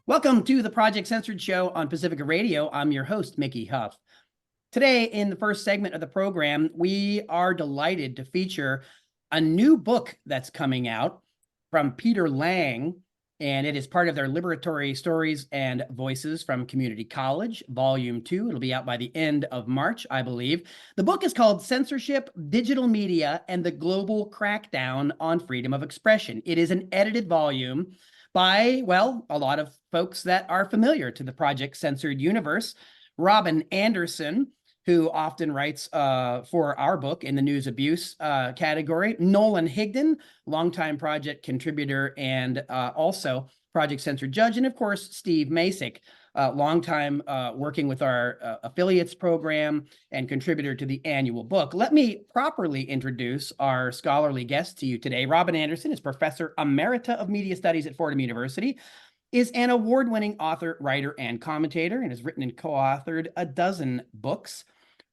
Welcome to the Project Censored Show on Pacifica Radio. I'm your host, Mickey Huff. Today, in the first segment of the program, we are delighted to feature a new book that's coming out from Peter Lang, and it is part of their Liberatory Stories and Voices from Community College, Volume 2. It'll be out by the end of March, I believe. The book is called Censorship, Digital Media, and the Global Crackdown on Freedom of Expression. It is an edited volume by, well, a lot of folks that are familiar to the Project Censored universe. Robin Andersen, who often writes for our book in the news abuse category. Nolan Higdon, longtime project contributor and also Project Censored judge. And of course, Steve Macek, longtime working with our affiliates program and contributor to the annual book. Let me properly introduce our scholarly guest to you today. Robin Andersen is Professor Emerita of Media Studies at Fordham University, is an award-winning author, writer, and commentator, and has written and co-authored a dozen books.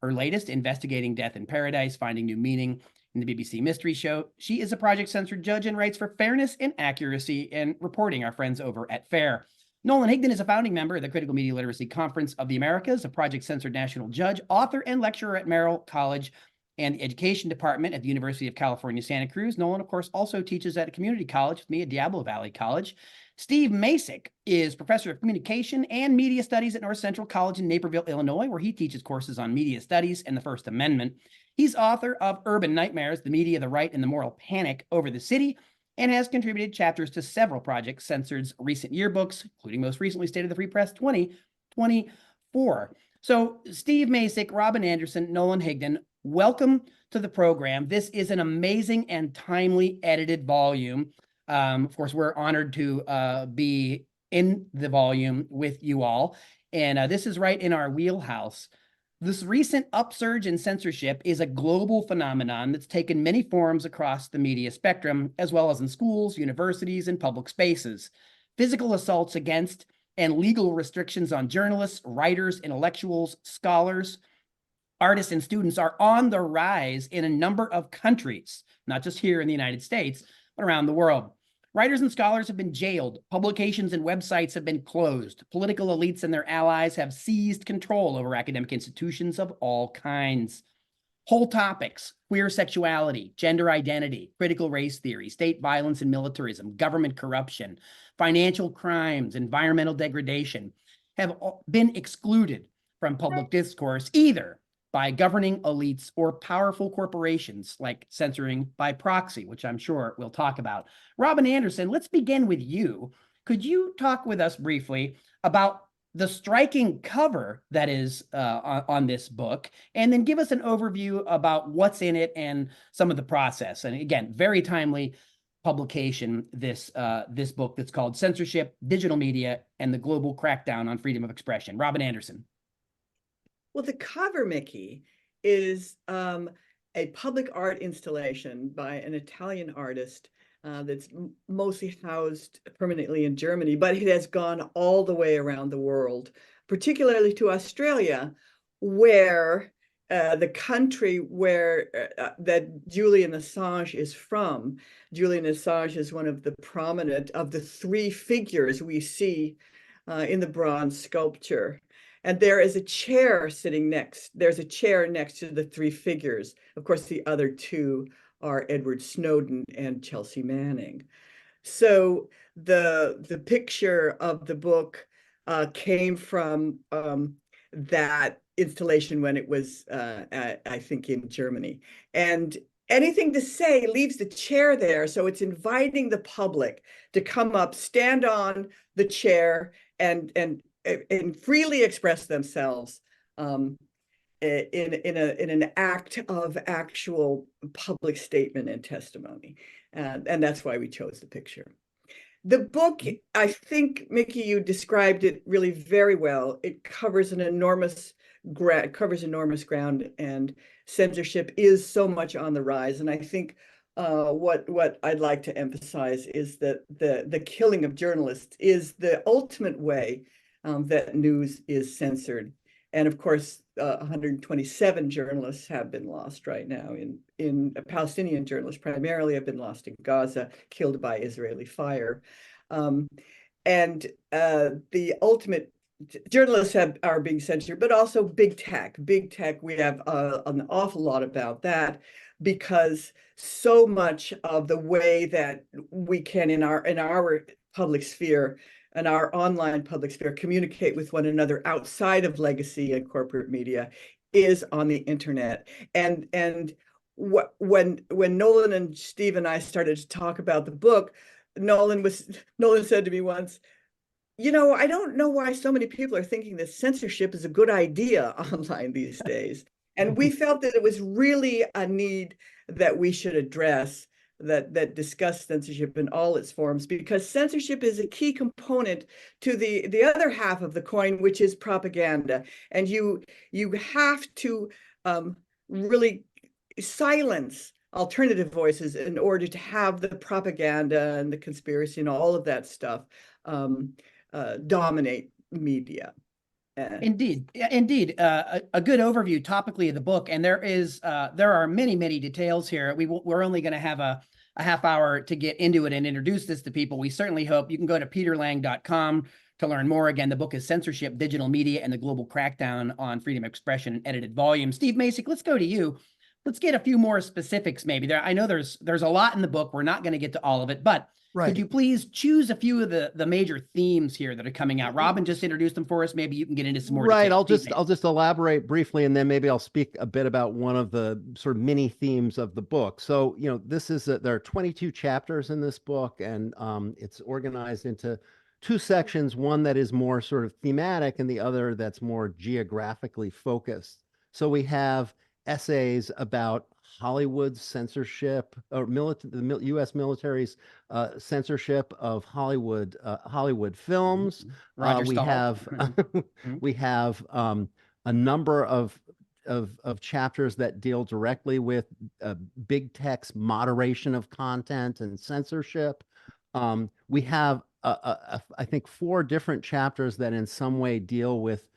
Her latest, Investigating Death in Paradise, Finding New Meaning in the BBC Mystery Show. She is a Project Censored judge and writes for fairness and accuracy in reporting, our friends over at FAIR. Nolan Higdon is a founding member of the Critical Media Literacy Conference of the Americas, a Project Censored national judge, author, and lecturer at Merrill College and the Education Department at the University of California, Santa Cruz. Nolan, of course, also teaches at a community college with me at Diablo Valley College. Steve Macek is Professor of Communication and Media Studies at North Central College in Naperville, Illinois, where he teaches courses on media studies and the First Amendment. He's author of Urban Nightmares, The Media, the Right, and the Moral Panic Over the City, and has contributed chapters to several Project Censored's recent yearbooks, including most recently State of the Free Press 2024. So Steve Macek, Robin Andersen, Nolan Higdon, welcome to the program. This is an amazing and timely edited volume. Of course, we're honored to be in the volume with you all. And this is right in our wheelhouse. This recent upsurge in censorship is a global phenomenon that's taken many forms across the media spectrum, as well as in schools, universities, and public spaces. Physical assaults against and legal restrictions on journalists, writers, intellectuals, scholars, artists, and students are on the rise in a number of countries, not just here in the United States, but around the world. Writers and scholars have been jailed. Publications and websites have been closed. Political elites and their allies have seized control over academic institutions of all kinds. Whole topics: queer sexuality, gender identity, critical race theory, state violence and militarism, government corruption, financial crimes, environmental degradation, have been excluded from public discourse, either by governing elites or powerful corporations like censoring by proxy, which I'm sure we'll talk about. Robin Andersen, let's begin with you. Could you talk with us briefly about the striking cover that is on this book, and then give us an overview about what's in it and some of the process? And again, very timely publication, this book that's called Censorship, Digital Media, and the Global Crackdown on Freedom of Expression. Robin Andersen. Well, the cover, Mickey, is a public art installation by an Italian artist that's mostly housed permanently in Germany, but it has gone all the way around the world, particularly to Australia, where the country where that Julian Assange is from. Julian Assange is one of the prominent of the three figures we see in the bronze sculpture. And there is a chair there's a chair next to the three figures. Of course, the other two are Edward Snowden and Chelsea Manning. So the picture of the book came from that installation when it was, I think, in Germany. And anything to say leaves the chair there. So it's inviting the public to come up, stand on the chair, and freely express themselves in an act of actual public statement and testimony. And that's why we chose the picture. The book, I think, Mickey, you described it really very well. It covers enormous ground, and censorship is so much on the rise. And I think what I'd like to emphasize is that the killing of journalists is the ultimate way that news is censored. And of course, 127 journalists have been lost right now. In Palestinian journalists primarily have been lost in Gaza, killed by Israeli fire. the ultimate journalists are being censored, but also big tech. Big tech, we have an awful lot about that, because so much of the way that we can in our public sphere and our online public sphere communicate with one another outside of legacy and corporate media is on the internet. And when Nolan and Steve and I started to talk about the book, Nolan said to me once, I don't know why so many people are thinking that censorship is a good idea online these days. And we felt that it was really a need that we should address, that discuss censorship in all its forms, because censorship is a key component to the other half of the coin, which is propaganda. And you have to really silence alternative voices in order to have the propaganda and the conspiracy and all of that stuff dominate media. Indeed, indeed, a good overview topically of the book, and there are many details here. We're only going to have a half hour to get into it and introduce this to people. We certainly hope you can go to peterlang.com to learn more. Again, the book is Censorship, Digital Media, and the Global Crackdown on Freedom of Expression in Edited Volume. Steve Macek, let's go to you. Let's get a few more specifics. Maybe I know there's a lot in the book. We're not going to get to all of it, but could you please choose a few of the major themes here that are coming out? Robin just introduced them for us. Maybe you can get into some more details. I'll just elaborate briefly, and then maybe I'll speak a bit about one of the sort of mini themes of the book. So, this is there are 22 chapters in this book, and it's organized into two sections, one that is more sort of thematic and the other that's more geographically focused. So we have essays about Hollywood's censorship, or the U.S. military's censorship of Hollywood films. We have we have a number of chapters that deal directly with big tech's moderation of content and censorship. We have I think 4 different chapters that in some way deal with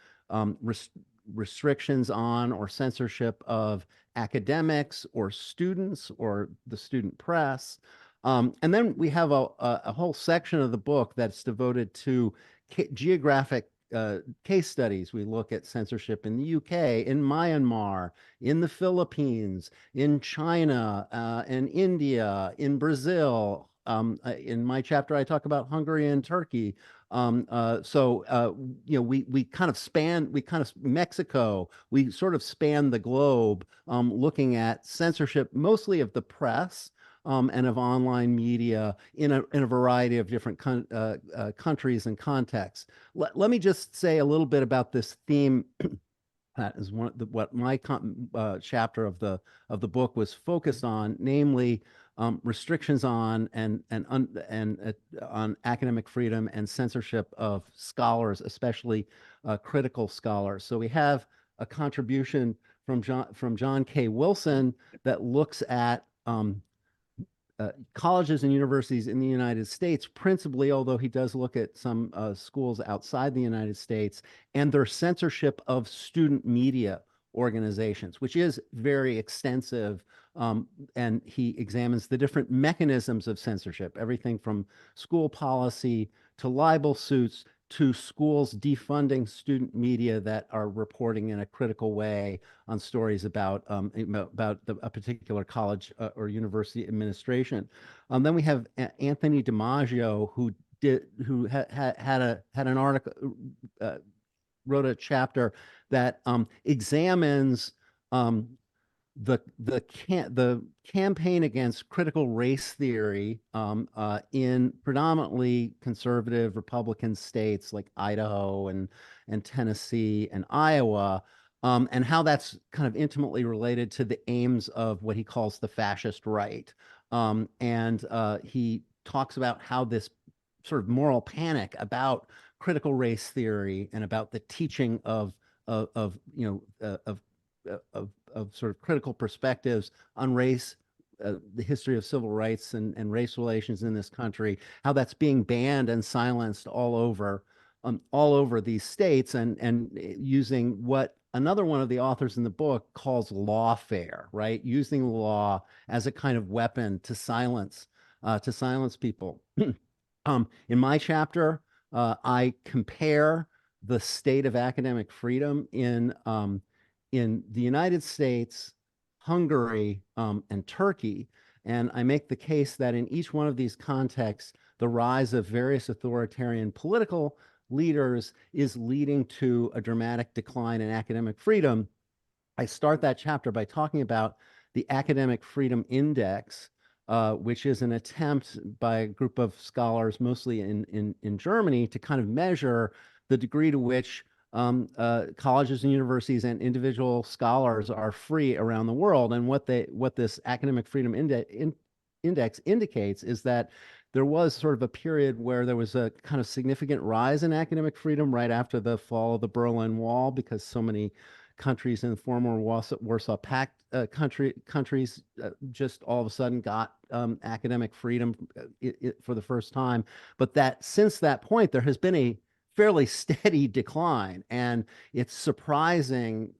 restrictions on or censorship of academics or students or the student press. And then we have a whole section of the book that's devoted to geographic case studies. We look at censorship in the UK, in Myanmar, in the Philippines, in China, in India, in Brazil. In my chapter, I talk about Hungary and Turkey. We kind of Mexico, we sort of span the globe, looking at censorship, mostly of the press, and of online media in a variety of different countries and contexts. Let me just say a little bit about this theme. That is what my chapter of the book was focused on, namely restrictions on on academic freedom and censorship of scholars, especially critical scholars. So we have a contribution from John K. Wilson that looks at colleges and universities in the United States, principally, although he does look at some schools outside the United States, and their censorship of student media organizations, which is very extensive. And he examines the different mechanisms of censorship, everything from school policy to libel suits to schools defunding student media that are reporting in a critical way on stories about a particular college or university administration. Then we have Anthony DiMaggio, who had an article, wrote a chapter that examines the campaign against critical race theory in predominantly conservative Republican states like Idaho and Tennessee and Iowa, and how that's kind of intimately related to the aims of what he calls the fascist right. He talks about how this sort of moral panic about critical race theory and about the teaching of sort of critical perspectives on race, the history of civil rights and race relations in this country, how that's being banned and silenced all over these states, and using what another one of the authors in the book calls lawfare, right? Using the law as a kind of weapon to silence people. In my chapter, I compare the state of academic freedom in the United States, Hungary, and Turkey. And I make the case that in each one of these contexts, the rise of various authoritarian political leaders is leading to a dramatic decline in academic freedom. I start that chapter by talking about the Academic Freedom Index, which is an attempt by a group of scholars, mostly in Germany, to kind of measure the degree to which colleges and universities and individual scholars are free around the world. And what this Academic Freedom Index indicates is that there was sort of a period where there was a kind of significant rise in academic freedom right after the fall of the Berlin Wall, because so many countries in the former Warsaw Pact countries just all of a sudden got academic freedom for the first time. But that since that point, there has been a fairly steady decline, and it's surprising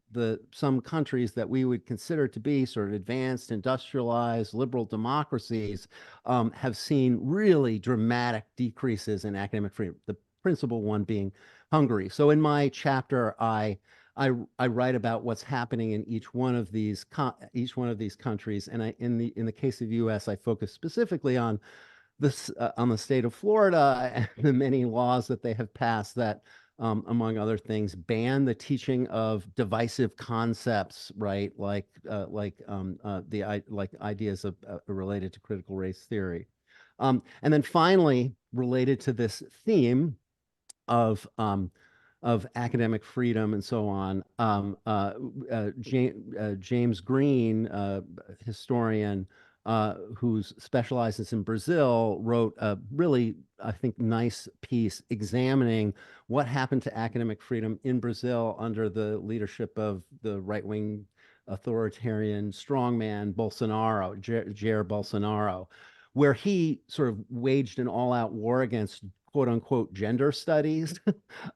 some countries that we would consider to be sort of advanced, industrialized, liberal democracies have seen really dramatic decreases in academic freedom. The principal one being Hungary. So in my chapter, I write about what's happening in each one of these countries, and in the case of the U.S., I focus specifically on the state of Florida and the many laws that they have passed that, among other things, ban the teaching of divisive concepts, right? Like ideas related to critical race theory, and then finally, related to this theme of academic freedom and so on. James Green, historian who specializes in Brazil, wrote a really, I think, nice piece examining what happened to academic freedom in Brazil under the leadership of the right-wing authoritarian strongman Bolsonaro, Jair Bolsonaro, where he sort of waged an all-out war against quote unquote gender studies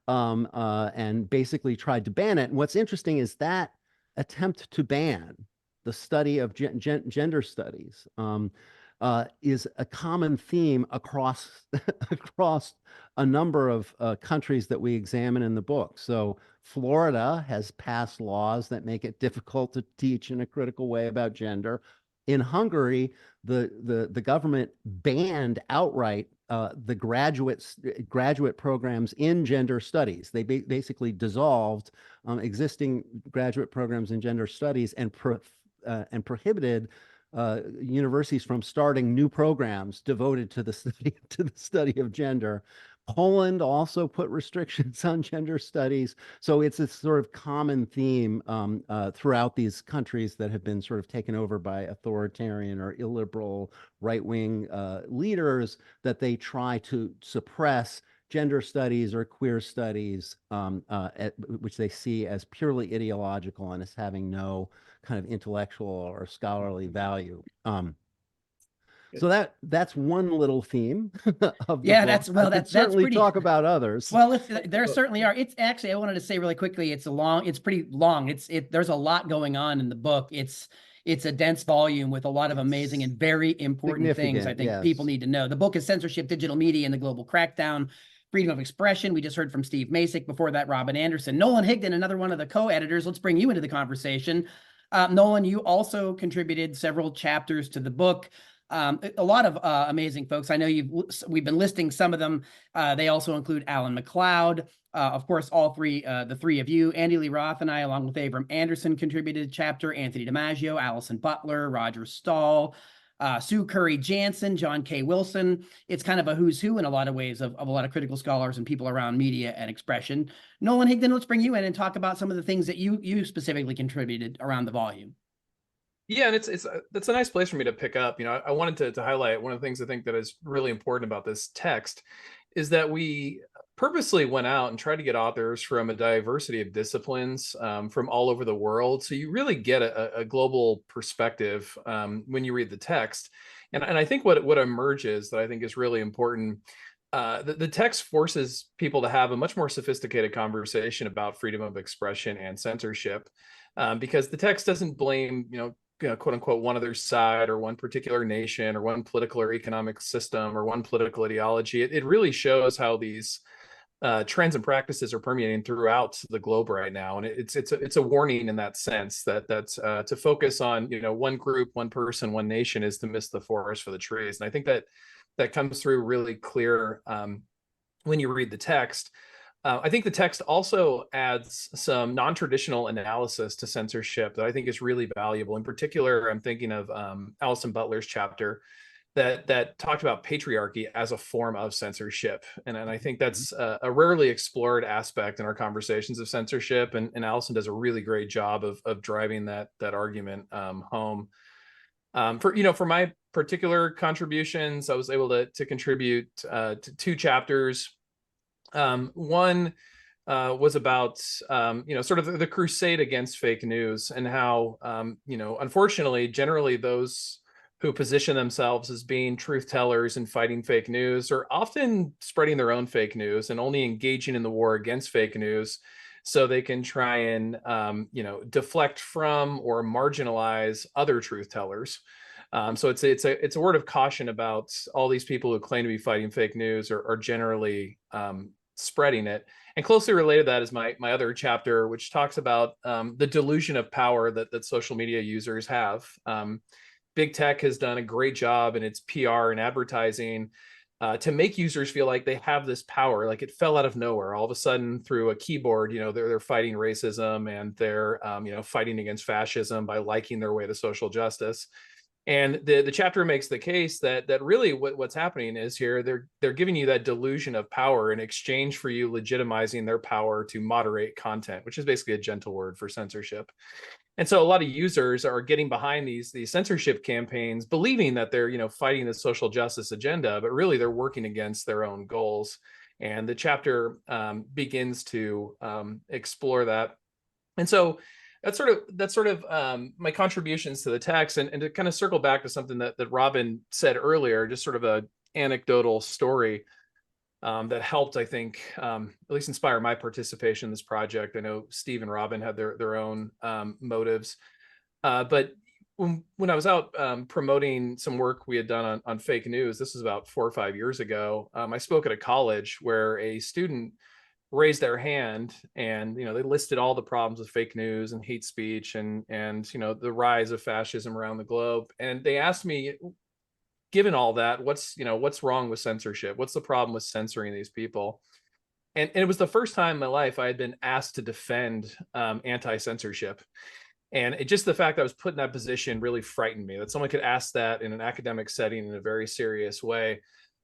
and basically tried to ban it. And what's interesting is that attempt to ban the study of gender studies is a common theme across a number of countries that we examine in the book. So Florida has passed laws that make it difficult to teach in a critical way about gender. In Hungary, the government banned outright the graduate programs in gender studies. They basically dissolved existing graduate programs in gender studies and prohibited universities from starting new programs devoted to the study of gender. Poland also put restrictions on gender studies. So it's a sort of common theme throughout these countries that have been sort of taken over by authoritarian or illiberal right-wing leaders, that they try to suppress gender studies or queer studies, which they see as purely ideological and as having no kind of intellectual or scholarly value. So that's one little theme of the book. That's certainly pretty. Talk about others. Well, there certainly are. It's actually, I wanted to say really quickly, it's pretty long. There's a lot going on in the book. It's a dense volume with a lot of amazing and very important things I think people need to know. The book is Censorship, Digital Media, and the Global Crackdown, Freedom of Expression. We just heard from Steve Macek. Before that, Robin Andersen. Nolan Higdon, another one of the co-editors. Let's bring you into the conversation. Nolan, you also contributed several chapters to the book. A lot of amazing folks. I know we've been listing some of them. They also include Alan McLeod, of course, the three of you. Andy Lee Roth and I, along with Abram Anderson, contributed a chapter. Anthony DiMaggio, Allison Butler, Roger Stahl, Sue Curry Jansen, John K. Wilson. It's kind of a who's who in a lot of ways of a lot of critical scholars and people around media and expression. Nolan Higdon, let's bring you in and talk about some of the things that you specifically contributed around the volume. Yeah, and that's a nice place for me to pick up. I wanted to highlight one of the things I think that is really important about this text is that we purposely went out and tried to get authors from a diversity of disciplines from all over the world. So you really get a global perspective when you read the text. And I think what emerges that I think is really important, the text forces people to have a much more sophisticated conversation about freedom of expression and censorship, because the text doesn't blame, quote unquote, one other side or one particular nation or one political or economic system or one political ideology. It really shows how these trends and practices are permeating throughout the globe right now, and it's a warning in that sense that to focus on one group, one person, one nation is to miss the forest for the trees. And I think that comes through really clear when you read the text. I think the text also adds some non-traditional analysis to censorship that I think is really valuable. In particular, I'm thinking of Alison Butler's chapter that talked about patriarchy as a form of censorship. And I think that's a rarely explored aspect in our conversations of censorship. And Alison does a really great job of driving that argument home. For my particular contributions, I was able to contribute to 2 chapters. One was about sort of the crusade against fake news, and how unfortunately, generally those who position themselves as being truth tellers and fighting fake news are often spreading their own fake news and only engaging in the war against fake news so they can try and deflect from or marginalize other truth tellers. So it's a word of caution about all these people who claim to be fighting fake news are generally spreading it. And closely related to that is my other chapter, which talks about the delusion of power that social media users have. Big tech has done a great job in its PR and advertising to make users feel like they have this power, like it fell out of nowhere. All of a sudden, through a keyboard, they're fighting racism, and they're fighting against fascism by liking their way to social justice. And the chapter makes the case that really what's happening is here they're giving you that delusion of power in exchange for you legitimizing their power to moderate content, which is basically a gentle word for censorship. And so a lot of users are getting behind these censorship campaigns, believing that they're fighting the social justice agenda, but really they're working against their own goals. And the chapter begins to explore that. And so that's sort of my contributions to the text, and to kind of circle back to something that Robin said earlier, just sort of a anecdotal story that helped, I think, at least inspire my participation in this project. I know Steve and Robin had their own motives, but when I was out promoting some work we had done on fake news, this was about 4 or 5 years ago, I spoke at a college where a student raised their hand, and they listed all the problems with fake news and hate speech and the rise of fascism around the globe. And they asked me, given all that, what's wrong with censorship? What's the problem with censoring these people? And it was the first time in my life I had been asked to defend anti-censorship. And just the fact that I was put in that position really frightened me, that someone could ask that in an academic setting in a very serious way.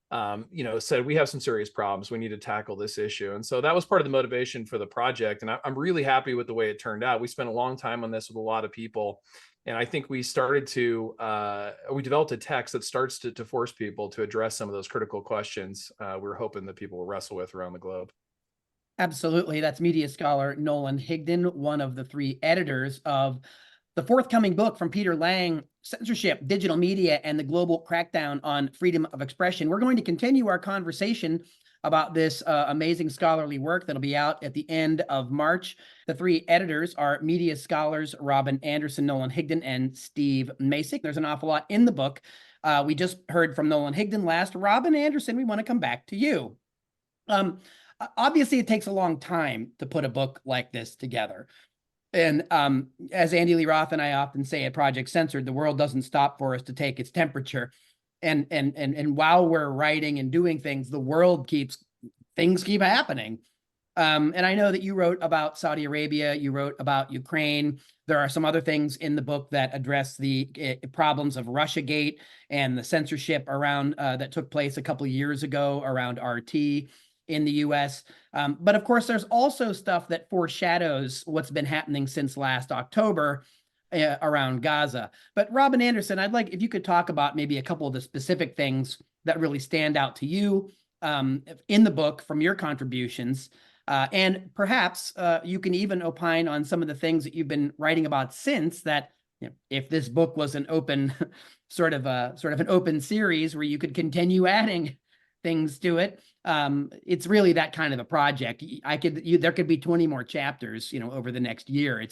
Said we have some serious problems. We need to tackle this issue. And so that was part of the motivation for the project. And I'm really happy with the way it turned out. We spent a long time on this with a lot of people. And I think we developed a text that starts to force people to address some of those critical questions we're hoping that people will wrestle with around the globe. Absolutely. That's media scholar Nolan Higdon, one of the 3 editors of the forthcoming book from Peter Lang, Censorship, Digital Media, and the Global Crackdown on Freedom of Expression. We're going to continue our conversation about this amazing scholarly work that'll be out at the end of March. The 3 editors are media scholars Robin Andersen, Nolan Higdon, and Steve Macek. There's an awful lot in the book. We just heard from Nolan Higdon last. Robin Andersen, we want to come back to you. Obviously, it takes a long time to put a book like this together. And as Andy Lee Roth and I often say at Project Censored, the world doesn't stop for us to take its temperature. And while we're writing and doing things, the world things keep happening. And I know that you wrote about Saudi Arabia, you wrote about Ukraine. There are some other things in the book that address the problems of Russiagate and the censorship around that took place a couple of years ago around RT in the US. But of course, there's also stuff that foreshadows what's been happening since last October around Gaza. But Robin Andersen, I'd like if you could talk about maybe a couple of the specific things that really stand out to you in the book from your contributions. And perhaps you can even opine on some of the things that you've been writing about since that, if this book was an open sort of an open series where you could continue adding things to it. It's really that kind of a project. There could be 20 more chapters, over the next year.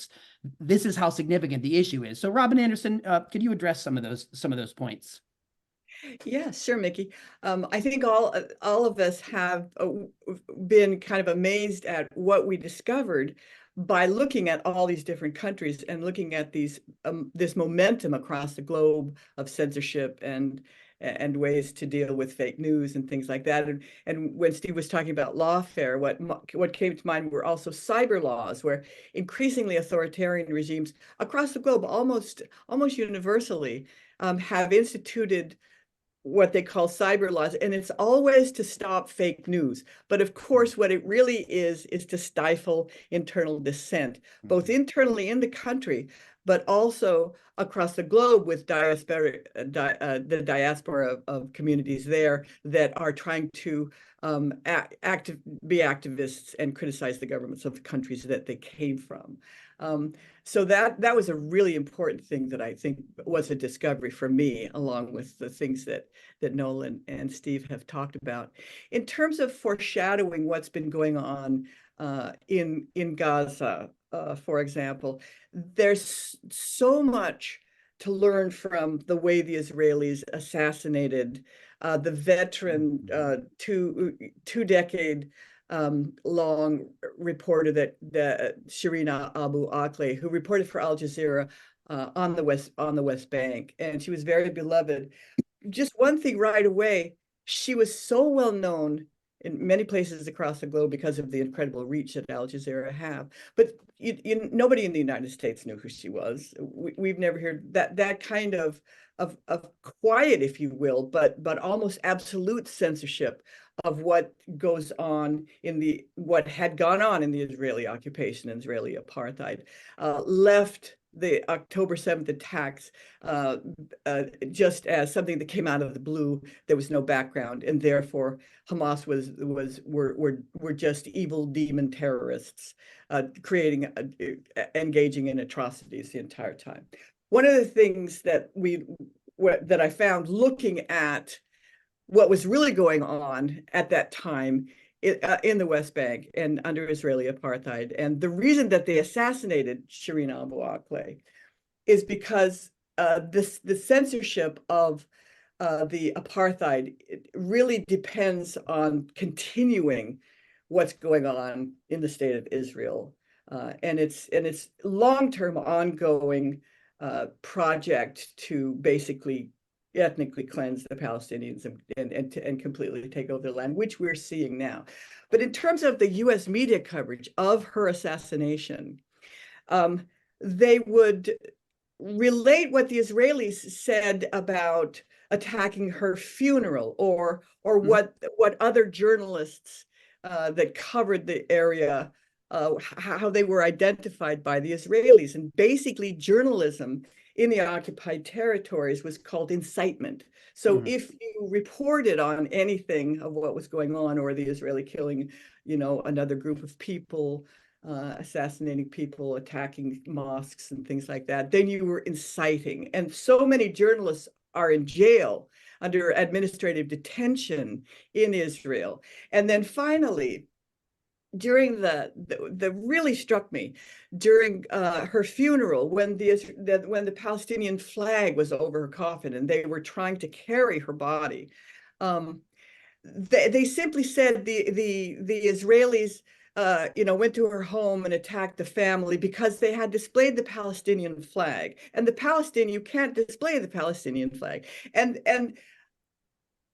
This is how significant the issue is. So Robin Andersen, could you address some of those points? Yeah, sure, Mickey. I think all of us have been kind of amazed at what we discovered by looking at all these different countries and looking at this momentum across the globe of censorship and ways to deal with fake news and things like that. And when Steve was talking about lawfare, what came to mind were also cyber laws, where increasingly authoritarian regimes across the globe, almost universally, have instituted what they call cyber laws, and it's always to stop fake news. But of course, what it really is to stifle internal dissent, both internally in the country, but also across the globe with the diaspora of communities there that are trying to be activists and criticize the governments of the countries that they came from. So that was a really important thing that I think was a discovery for me, along with the things that Nolan and Steve have talked about. In terms of foreshadowing what's been going on in Gaza, for example, there's so much to learn from the way the Israelis assassinated the veteran two-decade long reporter that Shireen Abu Akleh, who reported for Al Jazeera on the West Bank, and she was very beloved. Just one thing right away, she was so well known in many places across the globe because of the incredible reach that Al Jazeera have. But nobody in the United States knew who she was. We've never heard that kind of quiet, if you will, but almost absolute censorship of what goes on what had gone on in the Israeli occupation and Israeli apartheid, left the October 7th attacks just as something that came out of the blue. There was no background, and therefore Hamas were just evil demon terrorists engaging in atrocities the entire time. One of the things that I found looking at what was really going on at that time in the West Bank and under Israeli apartheid, and the reason that they assassinated Shireen Abu Akleh is because the censorship of the apartheid really depends on continuing what's going on in the state of Israel, and it's long-term ongoing project to basically ethnically cleanse the Palestinians and completely take over the land, which we're seeing now. But in terms of the US media coverage of her assassination, they would relate what the Israelis said about attacking her funeral, or what other journalists that covered the area, how they were identified by the Israelis. And basically journalism in the occupied territories was called incitement. So if you reported on anything of what was going on, or the Israeli killing, another group of people, assassinating people, attacking mosques and things like that, then you were inciting. And so many journalists are in jail under administrative detention in Israel. And then finally, during the really struck me during her funeral, when the Palestinian flag was over her coffin and they were trying to carry her body, they simply said the Israelis went to her home and attacked the family because they had displayed the Palestinian flag, and you can't display the Palestinian flag, and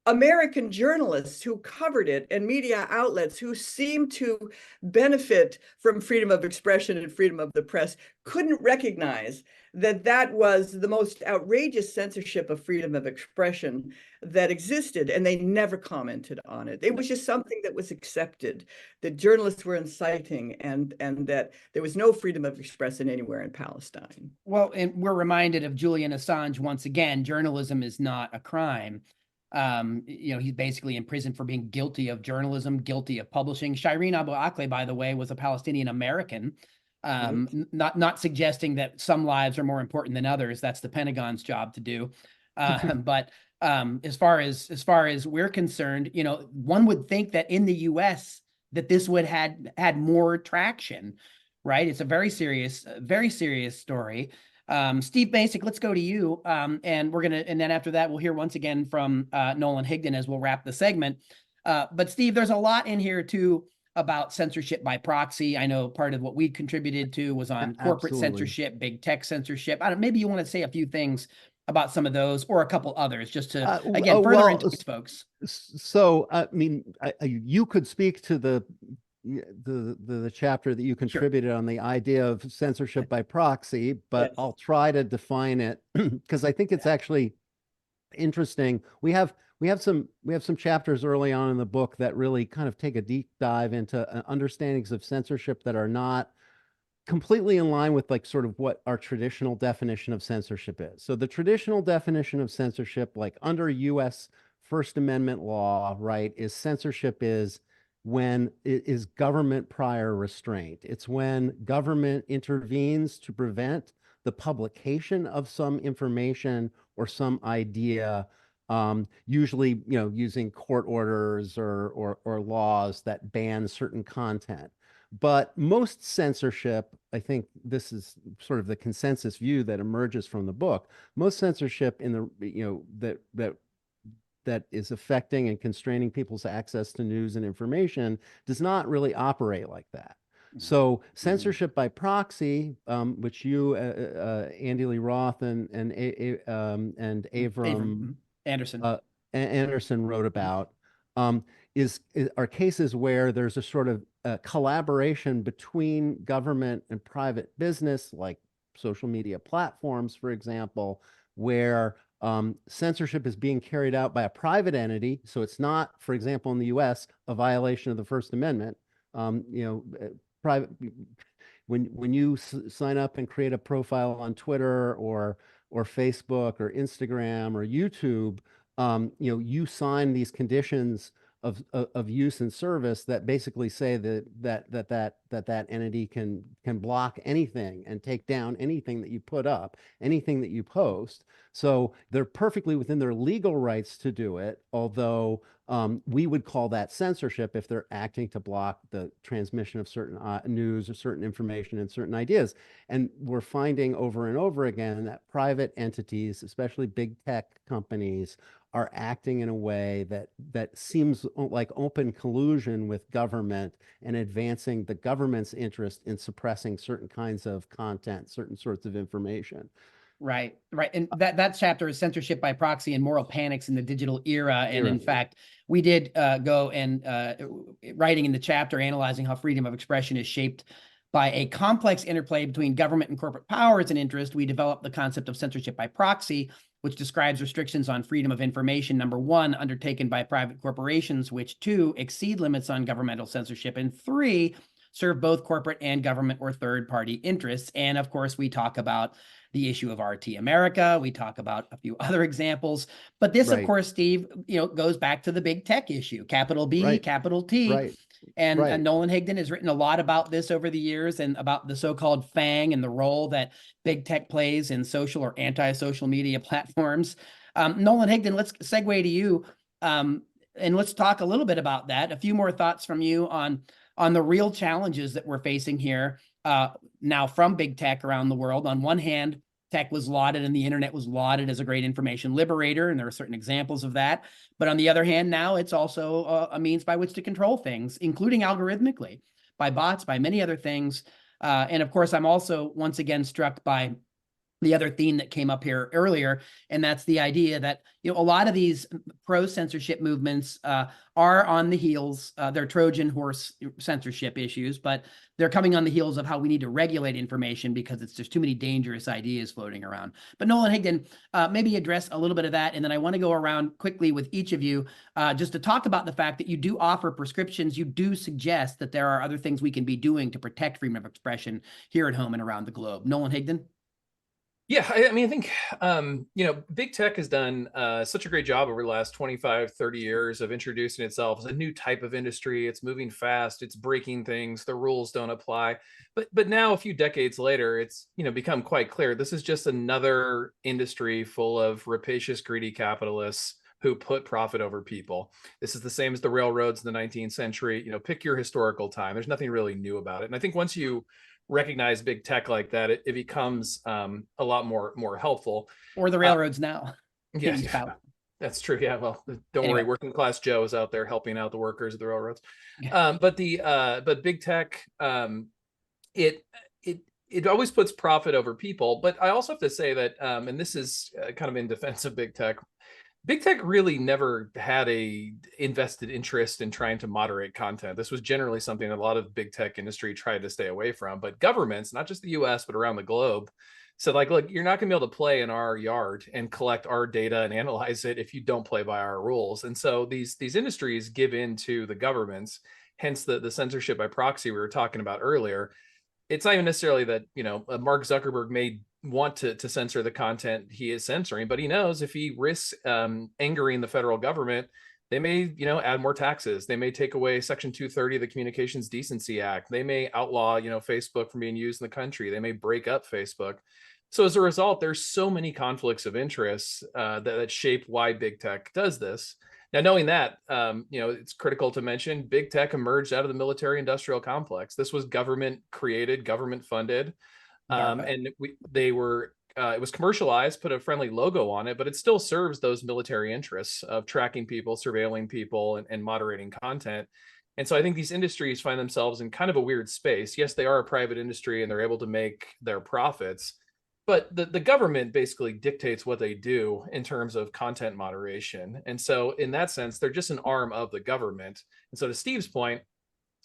American journalists who covered it and media outlets who seemed to benefit from freedom of expression and freedom of the press couldn't recognize that was the most outrageous censorship of freedom of expression that existed, and they never commented on it. It was just something that was accepted, that journalists were inciting, and that there was no freedom of expression anywhere in Palestine. Well, and we're reminded of Julian Assange once again. Journalism is not a crime. He's basically in prison for being guilty of journalism, guilty of publishing. Shireen Abu Akleh, by the way, was a Palestinian American. Not suggesting that some lives are more important than others. That's the Pentagon's job to do. But as far as we're concerned, one would think that in the U.S. that this would had more traction, right? It's a very serious story. Steve Macek, let's go to you. And then after that, we'll hear once again from Nolan Higdon as we'll wrap the segment. But Steve, there's a lot in here too about censorship by proxy. I know part of what we contributed to was on corporate Absolutely. censorship, big tech censorship. Maybe you want to say a few things about some of those or a couple others just to, again, further entice folks. So, I mean, you could speak to the chapter that you contributed on the idea of censorship by proxy, but Yes. I'll try to define it because I think it's actually interesting. We have some chapters early on in the book that really kind of take a deep dive into understandings of censorship that are not completely in line with like sort of what our traditional definition of censorship is. So the traditional definition of censorship, like under US First Amendment law, right, is censorship is when it is government prior restraint. It's when government intervenes to prevent the publication of some information or some idea, usually, using court orders or laws that ban certain content. But most censorship, I think this is sort of the consensus view that emerges from the book. Most censorship in the, that is affecting and constraining people's access to news and information does not really operate like that. So censorship by proxy, which you, Andy Lee Roth and Avram Andersen wrote about, are cases where there's a sort of collaboration between government and private business, like social media platforms, for example, where censorship is being carried out by a private entity. So it's not, for example, in the US, a violation of the First Amendment. Private, when you sign up and create a profile on Twitter or Facebook or Instagram or YouTube, you sign these conditions of use and service that basically say that entity can block anything and take down anything that you put up, anything that you post. So they're perfectly within their legal rights to do it, although we would call that censorship if they're acting to block the transmission of certain news or certain information and certain ideas. And we're finding over and over again that private entities, especially big tech companies, are acting in a way that seems like open collusion with government and advancing the government's interest in suppressing certain kinds of content, certain sorts of information. Right. And that chapter is censorship by proxy and moral panics in the digital era. And in fact, we did go and writing in the chapter, analyzing how freedom of expression is shaped by a complex interplay between government and corporate powers and interest. We developed the concept of censorship by proxy, which describes restrictions on freedom of information, number one, undertaken by private corporations, which two, exceed limits on governmental censorship, and three, serve both corporate and government or third-party interests. And of course, we talk about the issue of RT America. We talk about a few other examples. But this, of course, Steve, goes back to the big tech issue, capital B, capital T. And Nolan Higdon has written a lot about this over the years and about the so-called FANG and the role that big tech plays in social or anti-social media platforms. Nolan Higdon, let's segue to you. And let's talk a little bit about that. A few more thoughts from you on the real challenges that we're facing here now from big tech around the world. On one hand, tech was lauded and the internet was lauded as a great information liberator, and there are certain examples of that. But on the other hand, now it's also a means by which to control things, including algorithmically, by bots, by many other things. And of course, I'm also once again struck by the other theme that came up here earlier, and that's the idea that a lot of these pro-censorship movements are on the heels, they're Trojan horse censorship issues, but they're coming on the heels of how we need to regulate information because there's too many dangerous ideas floating around. But Nolan Higdon, maybe address a little bit of that, and then I want to go around quickly with each of you just to talk about the fact that you do offer prescriptions. You do suggest that there are other things we can be doing to protect freedom of expression here at home and around the globe. Nolan Higdon? Yeah, I mean, I think, big tech has done such a great job over the last 25, 30 years of introducing itself as a new type of industry. It's moving fast, it's breaking things, the rules don't apply. But now, a few decades later, it's, become quite clear this is just another industry full of rapacious, greedy capitalists who put profit over people. This is the same as the railroads in the 19th century. Pick your historical time. There's nothing really new about it. And I think once you recognize big tech like that, it becomes a lot more helpful. Or the railroads now. Yeah, East Out. that's true. Yeah, well, don't worry, Anyway. working class Joe is out there helping out the workers of the railroads. Yeah. But big tech, it it always puts profit over people. But I also have to say that, and this is kind of in defense of big tech. Big tech really never had a invested interest in trying to moderate content. This was generally something that a lot of big tech industry tried to stay away from. But governments, not just the US, but around the globe, said, like, look, you're not going to be able to play in our yard and collect our data and analyze it if you don't play by our rules. And so these industries give in to the governments, hence the censorship by proxy we were talking about earlier. It's not even necessarily that, Mark Zuckerberg may want to censor the content he is censoring, but he knows if he risks angering the federal government, they may, add more taxes. They may take away Section 230 of the Communications Decency Act. They may outlaw, Facebook from being used in the country. They may break up Facebook. So as a result, there's so many conflicts of interest that shape why big tech does this. Now, knowing that, it's critical to mention big tech emerged out of the military industrial complex. This was government created, government funded. And it was commercialized, put a friendly logo on it, but it still serves those military interests of tracking people, surveilling people, and moderating content. And so I think these industries find themselves in kind of a weird space. Yes, they are a private industry and they're able to make their profits, but the government basically dictates what they do in terms of content moderation. And so in that sense, they're just an arm of the government. And so to Steve's point,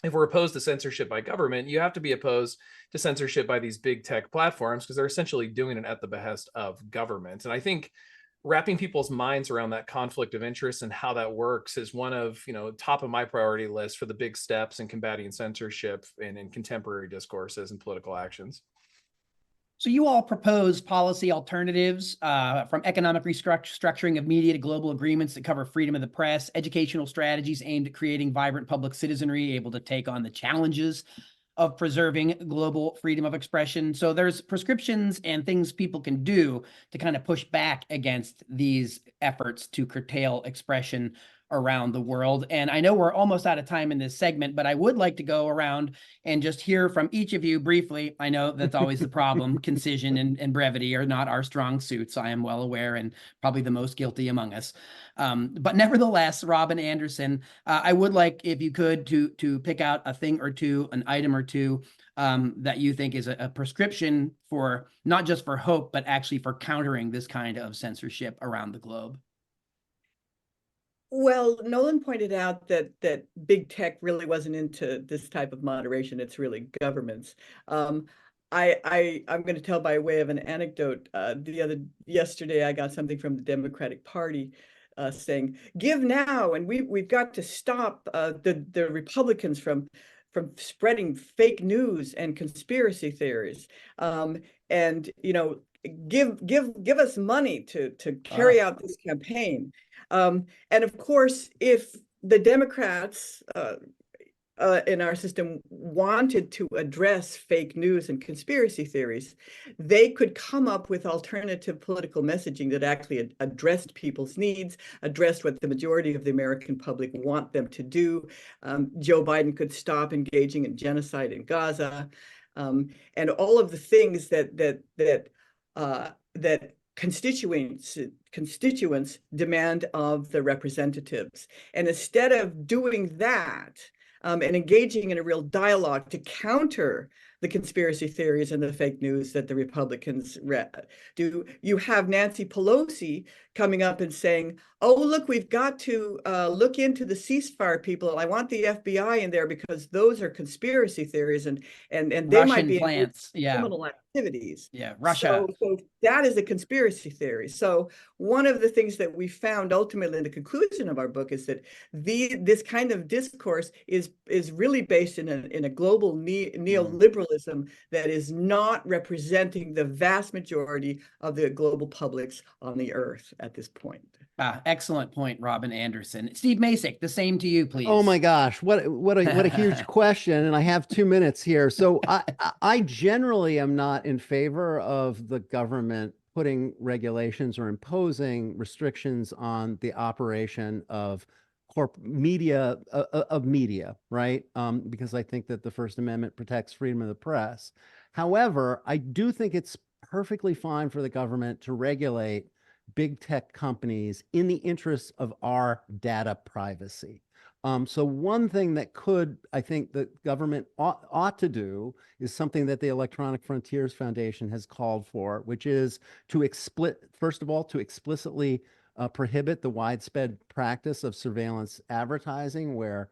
if we're opposed to censorship by government, you have to be opposed to censorship by these big tech platforms because they're essentially doing it at the behest of government. And I think wrapping people's minds around that conflict of interest and how that works is one of, top of my priority list for the big steps in combating censorship and in contemporary discourses and political actions. So you all propose policy alternatives from economic restructuring of media to global agreements that cover freedom of the press, educational strategies aimed at creating vibrant public citizenry able to take on the challenges of preserving global freedom of expression. So there's prescriptions and things people can do to kind of push back against these efforts to curtail expression around the world. And I know we're almost out of time in this segment, but I would like to go around and just hear from each of you briefly. I know that's always the problem. Concision and brevity are not our strong suits. I am well aware and probably the most guilty among us. But nevertheless, Robin Andersen, I would like, if you could, to pick out a thing or two, an item or two that you think is a prescription for not just for hope, but actually for countering this kind of censorship around the globe. Well, Nolan pointed out that big tech really wasn't into this type of moderation. It's really governments. I'm going to tell by way of an anecdote. Yesterday, I got something from the Democratic Party saying, "Give now, and we've got to stop the Republicans from spreading fake news and conspiracy theories, and give us money to carry out this campaign." And of course, if the Democrats in our system wanted to address fake news and conspiracy theories, they could come up with alternative political messaging that actually addressed people's needs, addressed what the majority of the American public want them to do. Joe Biden could stop engaging in genocide in Gaza, and all of the things that constituents demand of the representatives. And instead of doing that and engaging in a real dialogue to counter the conspiracy theories and the fake news that the Republicans do, you have Nancy Pelosi coming up and saying, "Oh, look, we've got to look into the ceasefire people. I want the FBI in there because those are conspiracy theories and they Russian might be plants, criminal activities." Yeah, Russia. So that is a conspiracy theory. So one of the things that we found ultimately in the conclusion of our book is that this kind of discourse is really based in a global neoliberalism that is not representing the vast majority of the global publics on the earth at this point. Excellent point, Robin Andersen. Steve Macek, the same to you, please. Oh my gosh, what a huge question, and I have 2 minutes here. So I generally am not in favor of the government putting regulations or imposing restrictions on the operation of media, right? Because I think that the First Amendment protects freedom of the press. However, I do think it's perfectly fine for the government to regulate big tech companies in the interests of our data privacy. So one thing that I think the government ought to do is something that the Electronic Frontiers Foundation has called for, which is first of all, to explicitly prohibit the widespread practice of surveillance advertising, where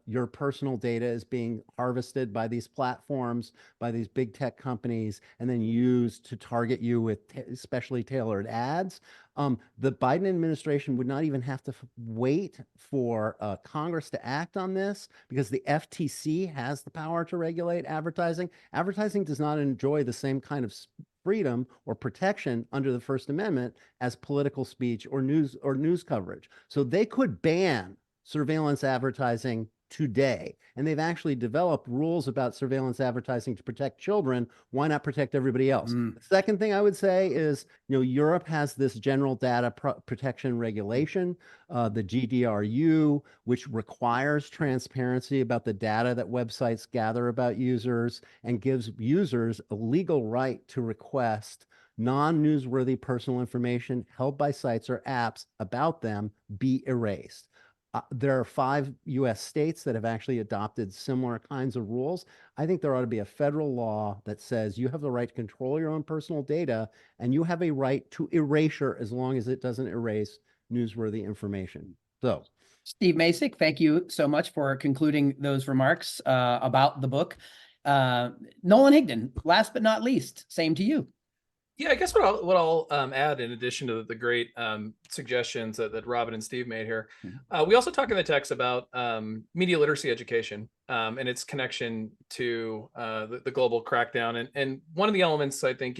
your personal data is being harvested by these platforms, by these big tech companies, and then used to target you with especially tailored ads. The Biden administration would not even have to wait for Congress to act on this, because the FTC has the power to regulate advertising. Advertising does not enjoy the same kind of freedom or protection under the First Amendment as political speech or news coverage. So they could ban surveillance advertising today. And they've actually developed rules about surveillance advertising to protect children. Why not protect everybody else? The second thing I would say is, Europe has this general data protection regulation, the GDRU, which requires transparency about the data that websites gather about users and gives users a legal right to request non-newsworthy personal information held by sites or apps about them be erased. There are 5 US states that have actually adopted similar kinds of rules. I think there ought to be a federal law that says you have the right to control your own personal data, and you have a right to erasure as long as it doesn't erase newsworthy information. So, Steve Macek, thank you so much for concluding those remarks about the book. Nolan Higdon, last but not least, same to you. Yeah, I guess what I'll add, in addition to the great suggestions that Robin and Steve made here, we also talk in the text about media literacy education and its connection to the global crackdown. And one of the elements, I think,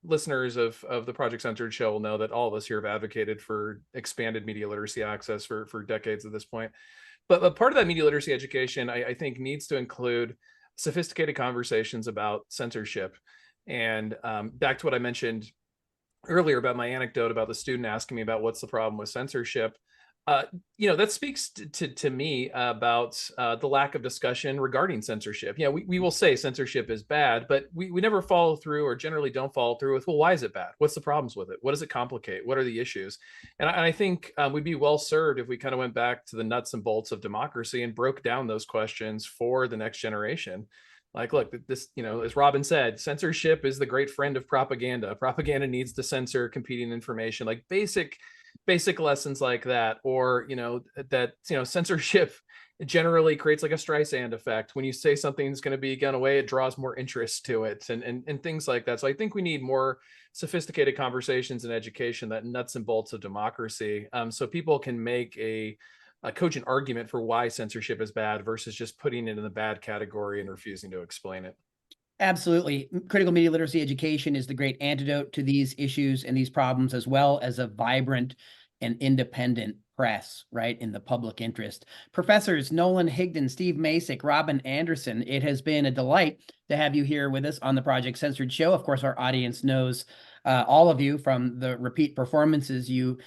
listeners of the Project Censored Show will know that all of us here have advocated for expanded media literacy access for decades at this point. But part of that media literacy education, I think, needs to include sophisticated conversations about censorship. And back to what I mentioned earlier about my anecdote about the student asking me about what's the problem with censorship, that speaks to me about the lack of discussion regarding censorship. We will say censorship is bad, but we never follow through, or generally don't follow through with, well, why is it bad? What's the problems with it? What does it complicate? What are the issues? And I think we'd be well served if we kind of went back to the nuts and bolts of democracy and broke down those questions for the next generation. Like, look, this, as Robin said, censorship is the great friend of propaganda. Propaganda needs to censor competing information, like basic lessons like that. Or, censorship generally creates like a Streisand effect. When you say something's going to be gone away, it draws more interest to it, and things like that. So I think we need more sophisticated conversations and education, that nuts and bolts of democracy, so people can make a cogent argument for why censorship is bad versus just putting it in the bad category and refusing to explain it. Absolutely. Critical media literacy education is the great antidote to these issues and these problems, as well as a vibrant and independent press, right, in the public interest. Professors Nolan Higdon, Steve Macek, Robin Andersen, it has been a delight to have you here with us on the Project Censored Show. Of course, our audience knows all of you from the repeat performances you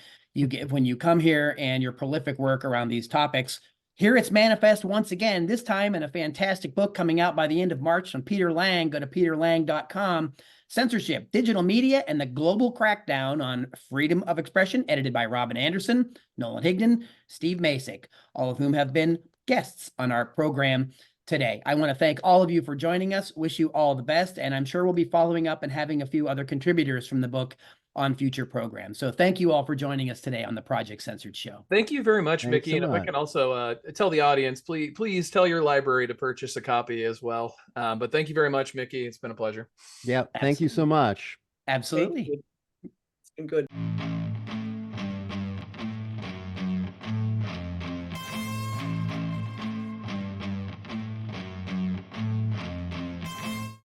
give when you come here, and your prolific work around these topics. Here it's manifest once again, this time in a fantastic book coming out by the end of March from Peter Lang. Go to peterlang.com. Censorship, Digital Media, and the Global Crackdown on Freedom of Expression, edited by Robin Andersen, Nolan Higdon, Steve Macek, all of whom have been guests on our program today. I want to thank all of you for joining us. Wish you all the best, and I'm sure we'll be following up and having a few other contributors from the book on future programs. So thank you all for joining us today on the Project Censored Show. Thank you very much, Thanks Mickey. so And if I can also tell the audience, please tell your library to purchase a copy as well. But thank you very much, Mickey. It's been a pleasure. Yeah, thank you so much. Absolutely. It's been good.